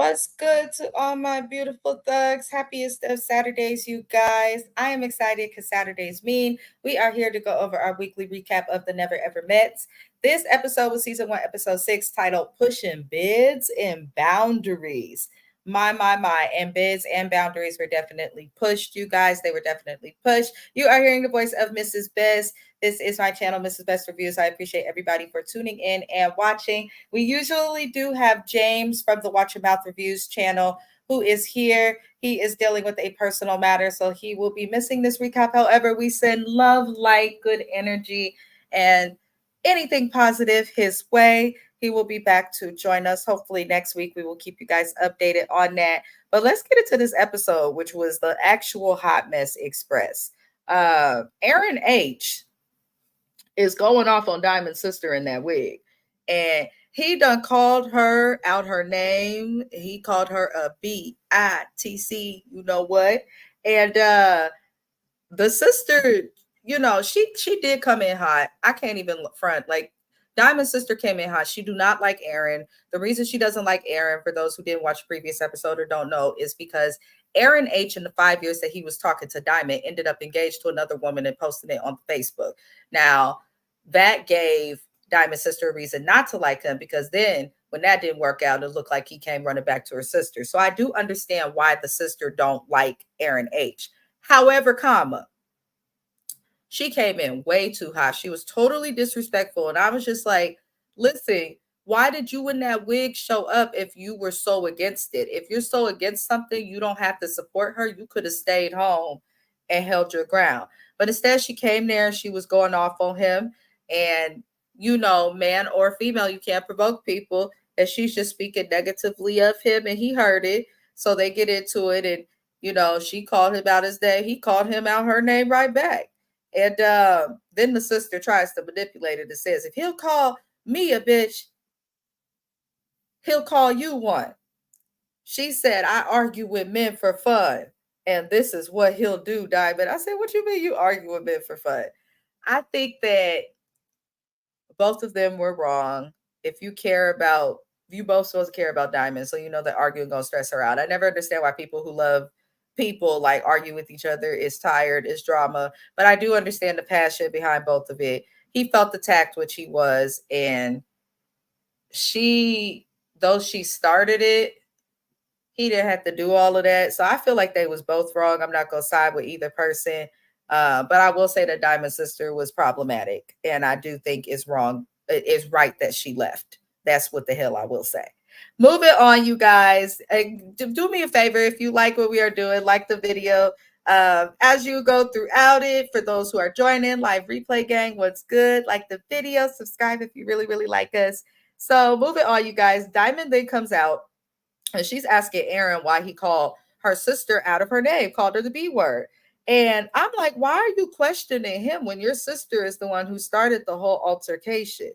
What's good to all my beautiful thugs? Happiest of Saturdays, you guys. I am excited because Saturdays mean we are here to go over our weekly recap of the Never Ever Mets. This episode was season 1, episode 6, titled Pushing Bids and Boundaries. My. And bids and boundaries were definitely pushed, you guys. They were definitely pushed. You are hearing the voice of Mrs. Best. This is my channel, Mrs. Best Reviews. I appreciate everybody for tuning in and watching. We usually do have James from the Watch Your Mouth Reviews channel who is here. He is dealing with a personal matter, so he will be missing this recap. However, we send love, light, good energy, and anything positive his way. He will be back to join us. Hopefully next week we will keep you guys updated on that. But let's get into this episode, which was the actual Hot Mess Express. Aaron H is going off on Diamond's sister in that wig. And he done called her out her name. He called her a B-I-T-C, you know what? And the sister, she did come in hot. I can't even front. Like, Diamond's sister came in hot. She do not like Aaron. The reason she doesn't like Aaron, for those who didn't watch the previous episode or don't know, is because Aaron H, in the 5 years that he was talking to Diamond, ended up engaged to another woman and posted it on Facebook. Now, that gave Diamond's sister a reason not to like him, because then when that didn't work out, it looked like he came running back to her sister. So I do understand why the sister don't like Aaron H. However, she came in way too hot. She was totally disrespectful. And I was just like, listen, why did you in that wig show up if you were so against it? If you're so against something, you don't have to support her. You could have stayed home and held your ground. But instead, she came there and she was going off on him. And, man or female, you can't provoke people. And she's just speaking negatively of him. And he heard it. So they get into it. And, she called him out his name. He called him out her name right back. And then the sister tries to manipulate it and says, if he'll call me a bitch, he'll call you one. She said, I argue with men for fun. And this is what he'll do, Diamond. I said, what you mean you argue with men for fun? I think that both of them were wrong. If you care about, you both supposed to care about Diamond. So you know that arguing gonna stress her out. I never understand why people who love people like argue with each other is tired, is drama. But I do understand the passion behind both of it. He felt attacked, which he was, and though she started it, he didn't have to do all of that. So I feel like they was both wrong. I'm not gonna side with either person. But I will say that Diamond's sister was problematic, and I do think it's wrong. It's right that she left. That's what the hell I will say. Moving on, you guys. Do me a favor, if you like what we are doing, like the video. As you go throughout it, for those who are joining, live replay gang, what's good? Like the video, subscribe if you really, really like us. So moving on, you guys. Diamond then comes out and she's asking Aaron why he called her sister out of her name, called her the B word. And I'm like, why are you questioning him when your sister is the one who started the whole altercation?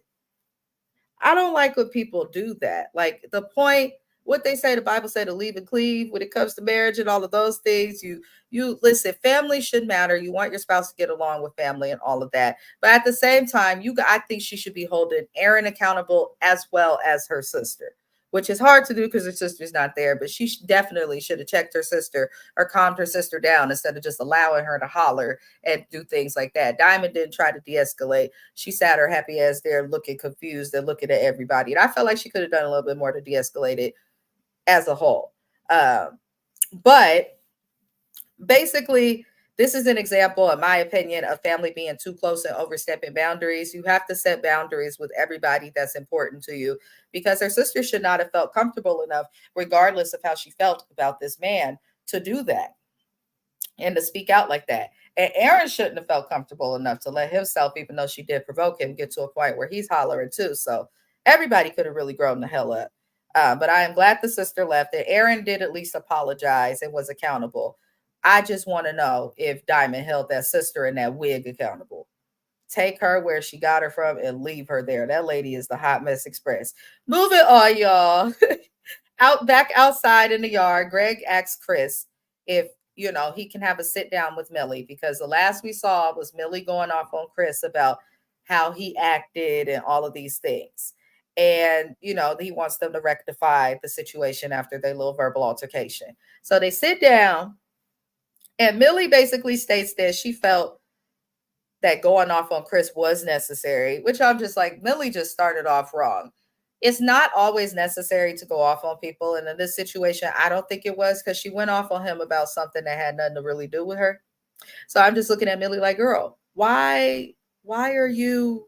I don't like when people do that. Like, the point, what they say, the Bible say to leave and cleave when it comes to marriage and all of those things. You listen, family should matter. You want your spouse to get along with family and all of that. But at the same time, I think she should be holding Aaron accountable as well as her sister, which is hard to do because her sister's not there. But she definitely should have checked her sister or calmed her sister down instead of just allowing her to holler and do things like that. Diamond didn't try to de-escalate. She sat her happy ass there looking confused and looking at everybody. And I felt like she could have done a little bit more to de-escalate it as a whole. But basically, this is an example, in my opinion, of family being too close and overstepping boundaries. You have to set boundaries with everybody that's important to you, because her sister should not have felt comfortable enough, regardless of how she felt about this man, to do that and to speak out like that. And Aaron shouldn't have felt comfortable enough to let himself, even though she did provoke him, get to a point where he's hollering too. So everybody could have really grown the hell up. But I am glad the sister left. And Aaron did at least apologize and was accountable. I just want to know if Diamond held that sister in that wig accountable. Take her where she got her from and leave her there. That lady is the Hot Mess Express. Moving on, y'all. Back outside in the yard, Greg asks Chris if he can have a sit down with Millie, because the last we saw was Millie going off on Chris about how he acted and all of these things. And, you know, he wants them to rectify the situation after their little verbal altercation. So they sit down, and Millie basically states that she felt that going off on Chris was necessary, which I'm just like, Millie just started off wrong. It's not always necessary to go off on people. And in this situation, I don't think it was, because she went off on him about something that had nothing to really do with her. So I'm just looking at Millie like, girl, why are you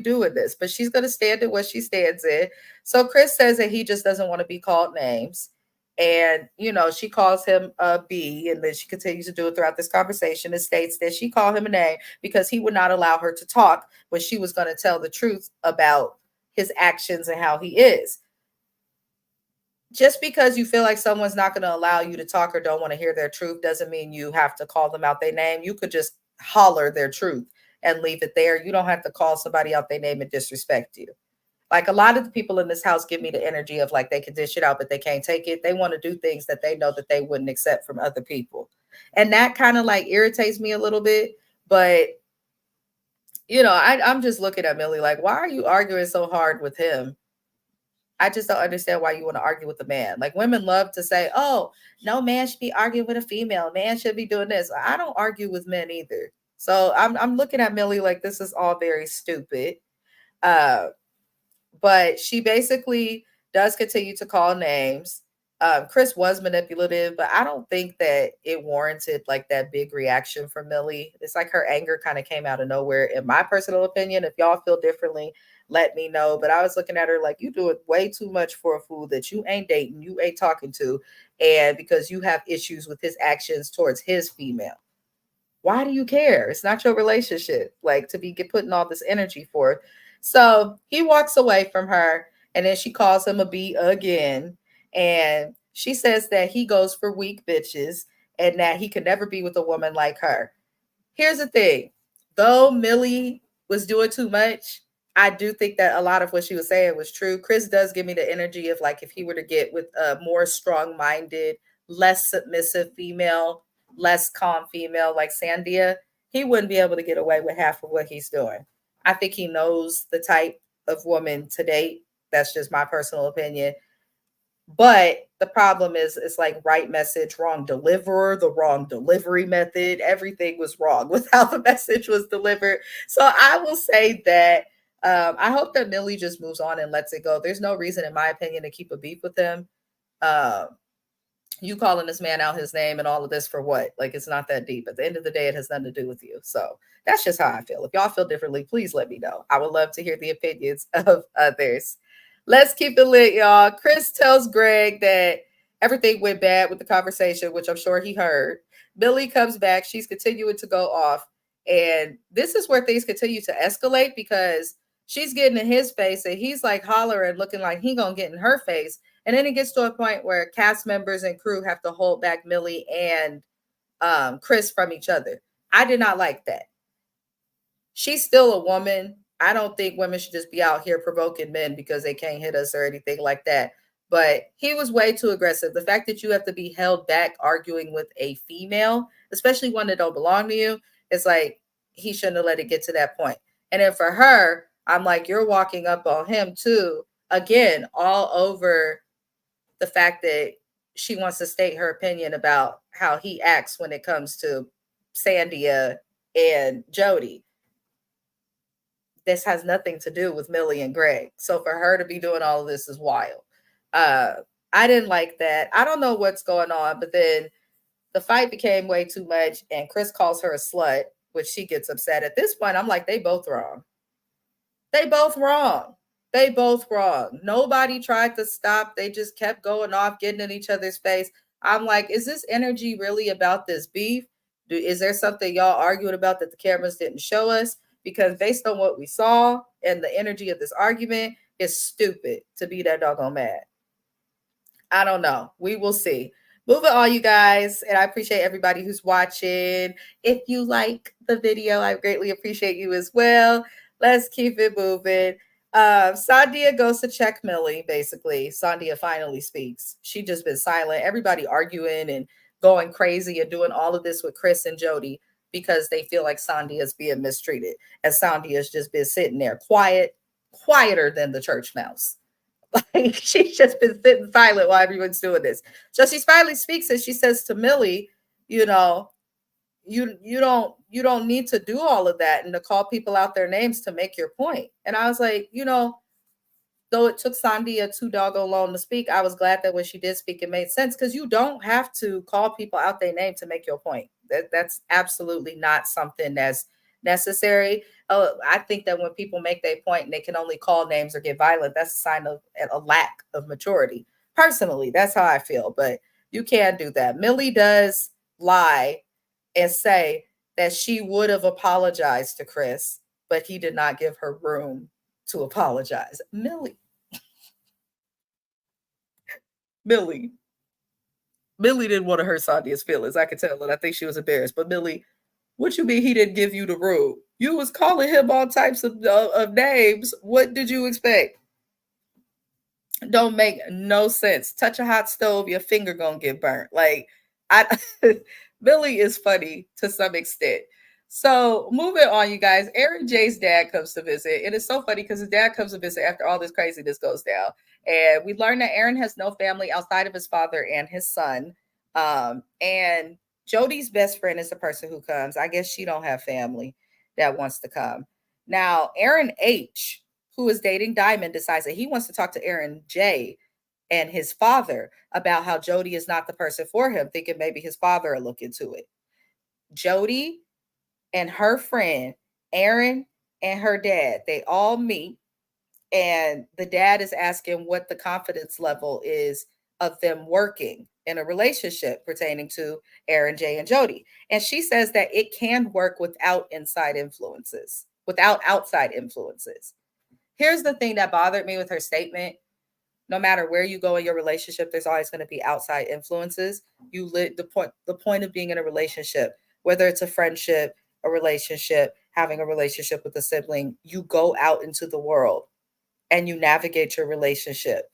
doing this? But she's going to stand in what she stands in. So Chris says that he just doesn't want to be called names. And, you know, she calls him a B, and then she continues to do it throughout this conversation. It states that she called him a name because he would not allow her to talk when she was going to tell the truth about his actions and how he is. Just because you feel like someone's not going to allow you to talk or don't want to hear their truth doesn't mean you have to call them out their name. You could just holler their truth and leave it there. You don't have to call somebody out their name and disrespect you. Like, a lot of the people in this house give me the energy of like they can dish it out, but they can't take it. They want to do things that they know that they wouldn't accept from other people. And that kind of like irritates me a little bit. But, you know, I'm just looking at Millie like, why are you arguing so hard with him? I just don't understand why you want to argue with a man. Like, women love to say, oh, no man should be arguing with a female. Man should be doing this. I don't argue with men either. So I'm looking at Millie like this is all very stupid. But she basically does continue to call names. Chris was manipulative, but I don't think that it warranted like that big reaction from Millie. It's like her anger kind of came out of nowhere, in my personal opinion. If y'all feel differently, let me know. But I was looking at her like, you do it way too much for a fool that you ain't dating, you ain't talking to, and because you have issues with his actions towards his female. Why do you care? It's not your relationship, like, to be putting all this energy for it. So he walks away from her, and then she calls him a B again. And she says that he goes for weak bitches and that he could never be with a woman like her. Here's the thing, though Millie was doing too much, I do think that a lot of what she was saying was true. Chris does give me the energy of like if he were to get with a more strong minded, less submissive female, less calm female like Sandia, he wouldn't be able to get away with half of what he's doing. I think he knows the type of woman to date. That's just my personal opinion. But the problem is, it's like right message, wrong deliverer, the wrong delivery method. Everything was wrong with how the message was delivered. So I will say that I hope that Millie just moves on and lets it go. There's no reason, in my opinion, to keep a beef with him. Um, you calling this man out his name and all of this for what? Like, it's not that deep. At the end of the day, it has nothing to do with you. So that's just how I feel. If y'all feel differently, please let me know. I would love to hear the opinions of others. Let's keep it lit, y'all. Chris tells Greg that everything went bad with the conversation, which I'm sure he heard. Millie comes back. She's continuing to go off. And this is where things continue to escalate, because she's getting in his face and he's like hollering, looking like he gonna get in her face. And then it gets to a point where cast members and crew have to hold back Millie and Chris from each other. I did not like that. She's still a woman. I don't think women should just be out here provoking men because they can't hit us or anything like that. But he was way too aggressive. The fact that you have to be held back arguing with a female, especially one that don't belong to you, it's like he shouldn't have let it get to that point. And then for her, I'm like, you're walking up on him too. Again, all over the fact that she wants to state her opinion about how he acts when it comes to Sandia and Jody. This has nothing to do with Millie and Greg. So for her to be doing all of this is wild. I didn't like that. I don't know what's going on, but then the fight became way too much, and Chris calls her a slut, which she gets upset. At this point, I'm like, they both wrong. They both wrong. They both wrong. Nobody tried to stop. They just kept going off, getting in each other's face. I'm like, is this energy really about this beef? Is there something y'all arguing about that the cameras didn't show us? Because based on what we saw and the energy of this argument, it's stupid to be that doggone mad. I don't know. We will see. Moving on, you guys. And I appreciate everybody who's watching. If you like the video, I greatly appreciate you as well. Let's keep it moving. Sandia goes to check Millie, basically. Sandia finally speaks. She just been silent. Everybody arguing and going crazy and doing all of this with Chris and Jody because they feel like Sandia is being mistreated. And Sandia's just been sitting there quiet, quieter than the church mouse. Like she's just been sitting silent while everyone's doing this. So she finally speaks and she says to Millie, you know, you don't need to do all of that and to call people out their names to make your point. And I was like, though it took Sandia too doggone long to speak, I was glad that when she did speak, it made sense because you don't have to call people out their name to make your point. That's absolutely not something that's necessary. I think that when people make their point and they can only call names or get violent, that's a sign of a lack of maturity. Personally, that's how I feel. But you can't do that. Millie does lie and say that she would have apologized to Chris, but he did not give her room to apologize. Millie. Millie didn't want to hurt Sandia's feelings. I could tell, and I think she was embarrassed. But Millie, what you mean he didn't give you the room? You was calling him all types of names. What did you expect? Don't make no sense. Touch a hot stove, your finger gonna get burnt. Like I Billy is funny to some extent. So moving on, you guys. Aaron J's dad comes to visit. It is so funny because his dad comes to visit after all this craziness goes down. And we learn that Aaron has no family outside of his father and his son. And Jody's best friend is the person who comes. I guess she don't have family that wants to come. Now, Aaron H, who is dating Diamond, decides that he wants to talk to Aaron J and his father about how Jody is not the person for him, thinking maybe his father will look into it. Jody and her friend, Aaron and her dad, they all meet, and the dad is asking what the confidence level is of them working in a relationship pertaining to Aaron J and Jody. And she says that it can work without outside influences. Here's the thing that bothered me with her statement. No matter where you go in your relationship, there's always going to be outside influences. The point of being in a relationship, whether it's a friendship, a relationship, having a relationship with a sibling, you go out into the world and you navigate your relationship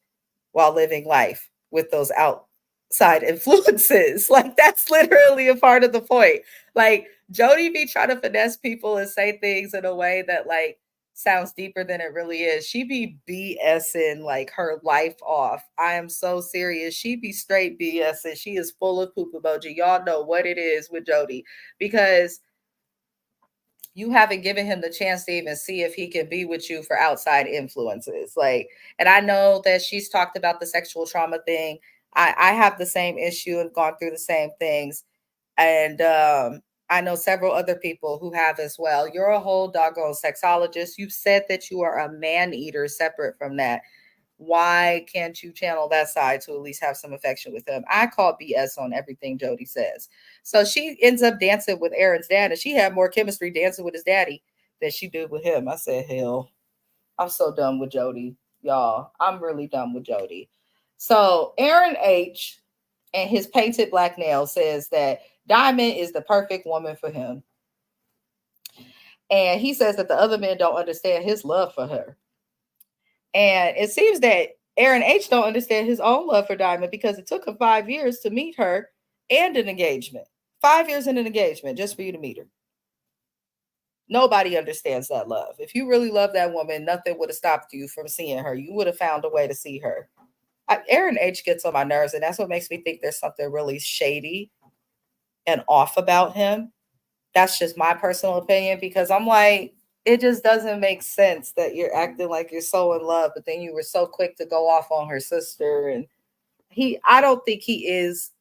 while living life with those outside influences. Like that's literally a part of the point. Like Jody be trying to finesse people and say things in a way that like sounds deeper than it really is. She be BSing like her life off. I am so serious. She be straight BSing. She is full of poop emoji. Y'all know what it is with Jody because you haven't given him the chance to even see if he can be with you for outside influences. Like, and I know that she's talked about the sexual trauma thing. I have the same issue and gone through the same things. And I know several other people who have as well. You're a whole doggone sexologist. You've said that you are a man eater separate from that. Why can't you channel that side to at least have some affection with him? I call BS on everything Jody says. So she ends up dancing with Aaron's dad, and she had more chemistry dancing with his daddy than she did with him. I said, hell, I'm so done with Jody, y'all. I'm really done with Jody. So Aaron H and his painted black nail says that Diamond is the perfect woman for him. And he says that the other men don't understand his love for her. And it seems that Aaron H don't understand his own love for Diamond because it took him 5 years to meet her and an engagement. 5 years in an engagement just for you to meet her. Nobody understands that love. If you really love that woman, nothing would have stopped you from seeing her. You would have found a way to see her. Aaron H gets on my nerves, and that's what makes me think there's something really shady and off about him. That's just my personal opinion because I'm like, it just doesn't make sense that you're acting like you're so in love, but then you were so quick to go off on her sister. And I don't think he is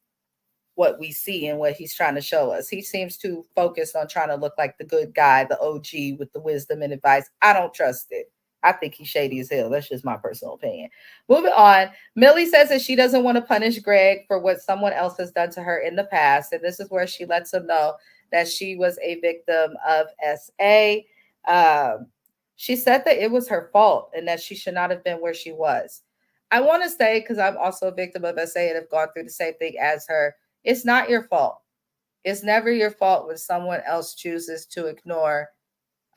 what we see and what he's trying to show us. He seems too focused on trying to look like the good guy, the OG with the wisdom and advice. I don't trust it. I think he's shady as hell. That's just my personal opinion. Moving on, Millie says that she doesn't want to punish Greg for what someone else has done to her in the past. And this is where she lets him know that she was a victim of SA. She said that it was her fault and that she should not have been where she was. I want to say, because I'm also a victim of SA and have gone through the same thing as her, it's not your fault. It's never your fault when someone else chooses to ignore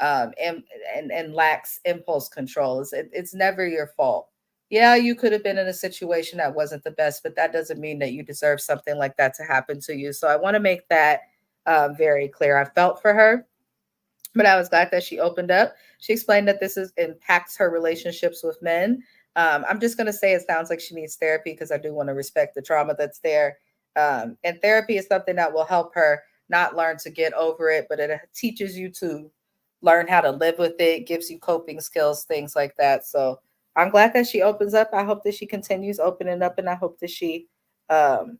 and lacks impulse control. It's never your fault. Yeah, you could have been in a situation that wasn't the best, but that doesn't mean that you deserve something like that to happen to you. So I want to make that very clear. I felt for her. But I was glad that she opened up. She explained that impacts her relationships with men. I'm just going to say it sounds like she needs therapy because I do want to respect the trauma that's there. And therapy is something that will help her not learn to get over it, but it teaches you to learn how to live with it, gives you coping skills, things like that. So I'm glad that she opens up. I hope that she continues opening up, and I hope that she um,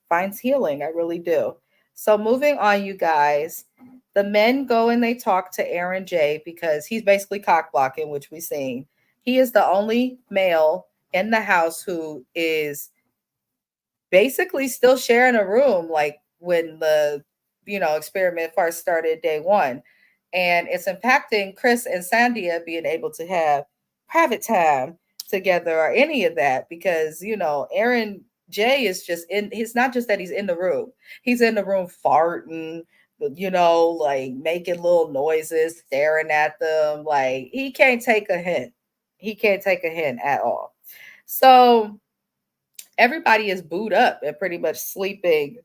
finds healing. I really do. So moving on, you guys, the men go and they talk to Aaron J because he's basically cock blocking, which we've seen. He is the only male in the house who is basically still sharing a room like when the experiment first started day one, and it's impacting Chris and Sandia being able to have private time together or any of that, because Aaron J is just in. He's not just that he's in the room, he's in the room farting, like making little noises, staring at them. Like, he can't take a hint. He can't take a hint at all. So everybody is booed up and pretty much sleeping,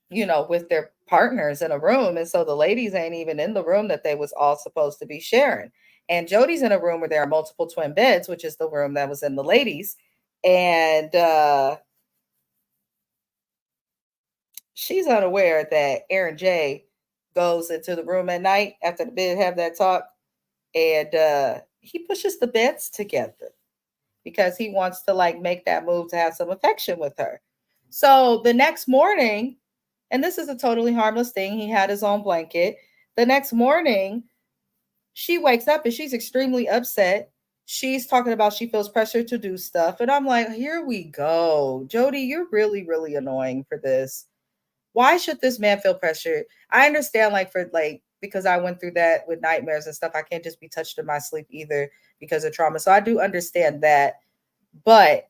with their partners in a room. And so the ladies ain't even in the room that they was all supposed to be sharing. And Jody's in a room where there are multiple twin beds, which is the room that was in the ladies. And she's unaware that Aaron J goes into the room at night after the bed have that talk. And he pushes the beds together because he wants to like make that move to have some affection with her. So the next morning, and this is a totally harmless thing, he had his own blanket. The next morning, she wakes up and she's extremely upset. She's talking about she feels pressure to do stuff. And I'm like, here we go. Jody, you're really, really annoying for this. Why should this man feel pressured? I understand, because I went through that with nightmares and stuff. I can't just be touched in my sleep either because of trauma. So I do understand that. But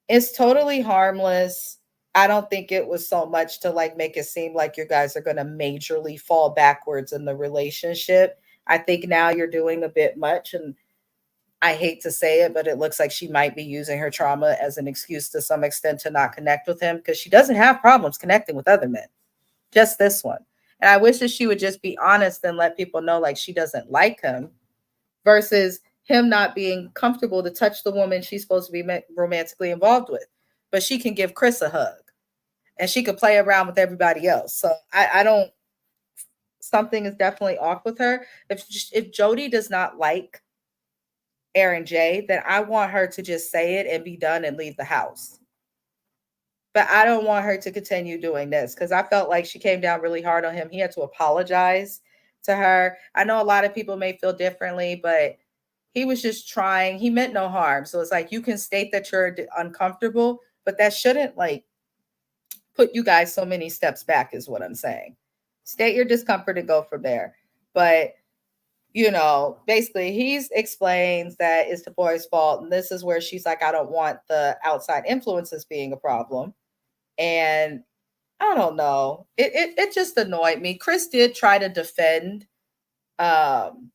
it's totally harmless. I don't think it was so much to like make it seem like you guys are going to majorly fall backwards in the relationship. I think now you're doing a bit much, and I hate to say it, but it looks like she might be using her trauma as an excuse to some extent to not connect with him, because she doesn't have problems connecting with other men, just this one. And I wish that she would just be honest and let people know like she doesn't like him, versus him not being comfortable to touch the woman she's supposed to be romantically involved with. But she can give Chris a hug and she can play around with everybody else. So I don't, something is definitely off with her. If Jody does not like Aaron J, then I want her to just say it and be done and leave the house. But I don't want her to continue doing this, because I felt like she came down really hard on him. He had to apologize to her. I know a lot of people may feel differently, but he was just trying. He meant no harm. So it's like, you can state that you're uncomfortable, but that shouldn't like put you guys so many steps back, is what I'm saying. State your discomfort and go from there. But basically he explains that it's the boy's fault. And this is where she's like, I don't want the outside influences being a problem. And I don't know. It just annoyed me. Chris did try to defend um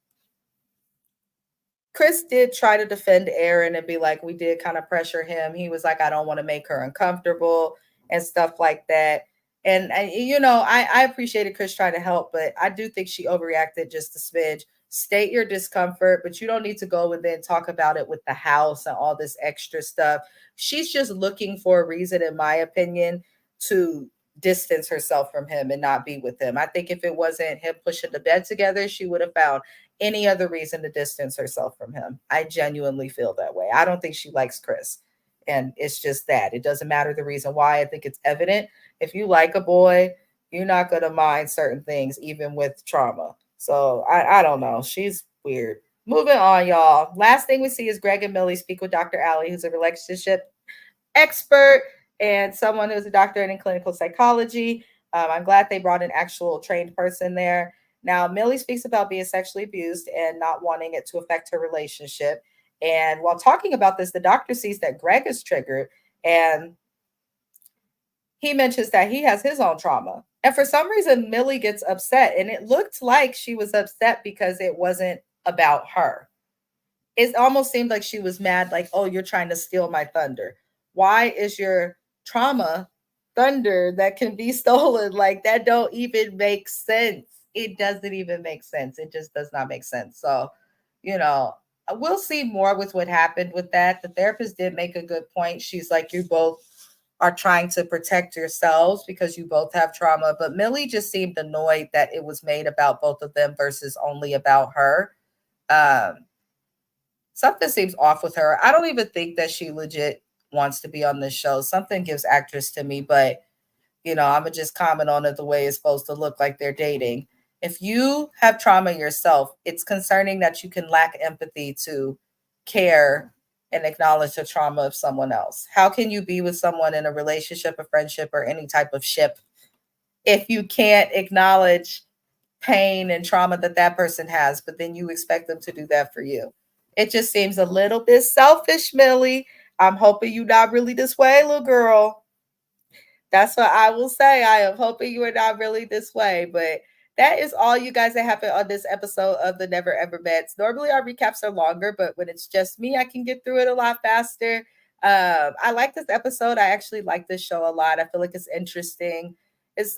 Chris did try to defend Aaron and be like, we did kind of pressure him. He was like, I don't want to make her uncomfortable and stuff like that. And I appreciated Chris trying to help, but I do think she overreacted just a smidge. State your discomfort, but you don't need to go and then talk about it with the house and all this extra stuff. She's just looking for a reason, in my opinion, to distance herself from him and not be with him. I think if it wasn't him pushing the bed together, she would have found any other reason to distance herself from him. I genuinely feel that way. I don't think she likes Chris. And it's just that. It doesn't matter the reason why. I think it's evident. If you like a boy, you're not going to mind certain things, even with trauma. So I don't know. She's weird. Moving on, y'all. Last thing we see is Greg and Millie speak with Dr. Allie, who's a relationship expert and someone who's a doctorate in clinical psychology. I'm glad they brought an actual trained person there. Now, Millie speaks about being sexually abused and not wanting it to affect her relationship. And while talking about this, the doctor sees that Greg is triggered, and he mentions that he has his own trauma. And for some reason, Millie gets upset. And it looked like she was upset because it wasn't about her. It almost seemed like she was mad, like, oh, you're trying to steal my thunder. Why is your trauma thunder that can be stolen? Like, that don't even make sense. it doesn't even make sense. It just does not make sense. So, you know, we'll see more with what happened with that. The therapist did make a good point. She's like, you both are trying to protect yourselves because you both have trauma. But Millie just seemed annoyed that it was made about both of them versus only about her. Something seems off with her. I don't even think that she legit wants to be on this show. Something gives actress to me, but I'm gonna just comment on it the way it's supposed to look like they're dating. If you have trauma yourself, it's concerning that you can lack empathy to care and acknowledge the trauma of someone else. How can you be with someone in a relationship, a friendship, or any type of ship if you can't acknowledge pain and trauma that that person has, but then you expect them to do that for you? It just seems a little bit selfish, Millie. I'm hoping you're not really this way, little girl. That's what I will say. I am hoping you are not really this way. But that is all, you guys, that happened on this episode of the Never Ever Mets. Normally our recaps are longer, but when it's just me, I can get through it a lot faster. I like this episode. I actually like this show a lot. I feel like it's interesting. It's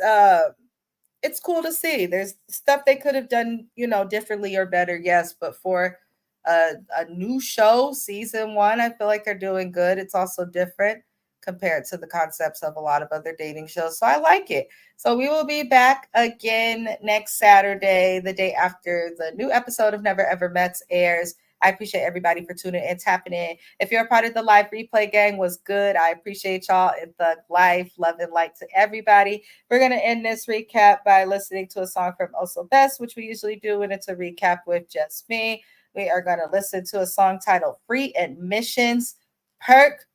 cool to see. There's stuff they could have done, differently or better, yes, but for a new show, season one, I feel like they're doing good. It's also different compared to the concepts of a lot of other dating shows. So I like it. So we will be back again next Saturday, the day after the new episode of Never Ever Mets airs. I appreciate everybody for tuning in, tapping in. If you're a part of the live replay gang, was good. I appreciate y'all in Thug Life. Love and light to everybody. We're going to end this recap by listening to a song from Also Best, which we usually do, and it's a recap with just me. We are going to listen to a song titled Free Admissions, Perk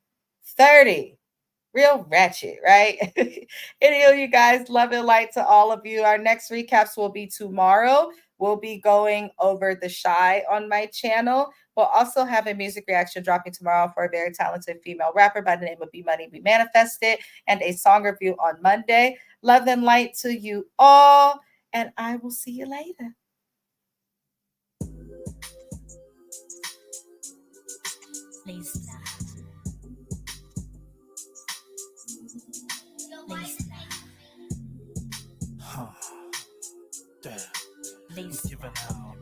30. Real ratchet, right? Anyway, you guys, love and light to all of you. Our next recaps will be tomorrow. We'll be going over The Shy on my channel. We'll also have a music reaction dropping tomorrow for a very talented female rapper by the name of Be Money Be Manifested, and a song review on Monday. Love and light to you all, and I will see you later. Please. Giving out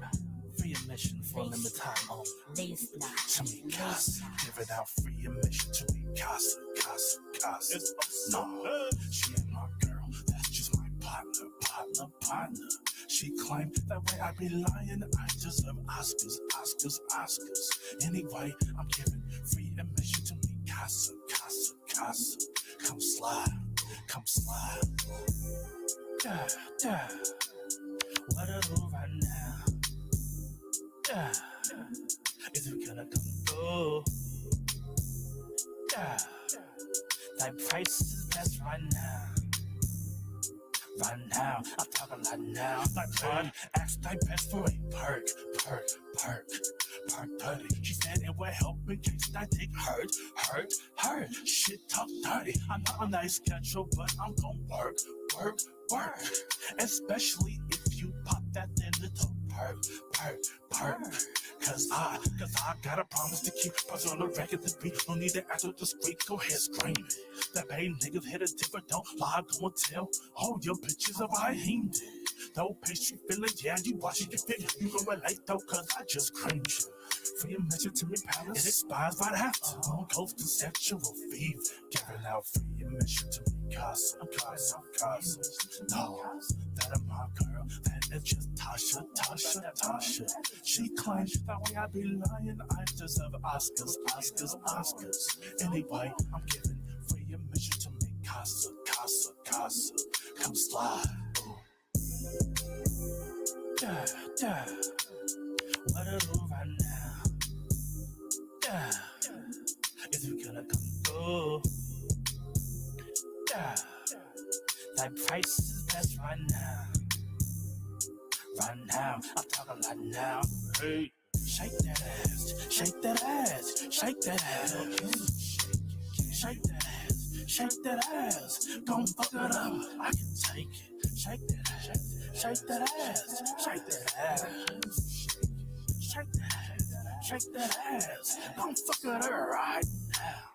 free admission for a limited time only. To me, Casa. Giving out free admission to me, Casa. No, she ain't my girl. That's just my partner. She claimed that way I be lying. I deserve Oscars. Anyway, I'm giving free admission to me, Casa. Come slide. Yeah. What I do right now? Yeah. Is it gonna come through? Yeah. That price is best right now. I'm talking right now. That blood asked thy best for a perk 30. She said it would help in case that dick hurt. Shit talk dirty. I'm not on that schedule, but I'm gonna work. Especially if you pop that then little perk. Cause I got a promise to keep. Put on the record to beat. No need to ask with the street. Go ahead, scream it. That paid niggas hit a different. Don't lie, go and tell all your bitches of I ain't it. Though pastry feeling, yeah, you watching your fit. You gon' relate though, cause I just cringe. Free admission to me palace. It expires by the half. Close to sexual fever. Giving out free admission to me, Casa. No, that ain't my girl. That is just Tasha. She claims that way I be lying. I deserve Oscars. Anyway, I'm giving free admission to me, Casa. Come slide. Yeah. What I do right now? Yeah. Is it gonna come through? Yeah. That price is best right now. I'm talking right now. Hey, shake that ass. Shake that ass. Shake that ass. Don't fuck it up. I can take it. Shake that ass. Shake that ass. Don't fuck it up right now.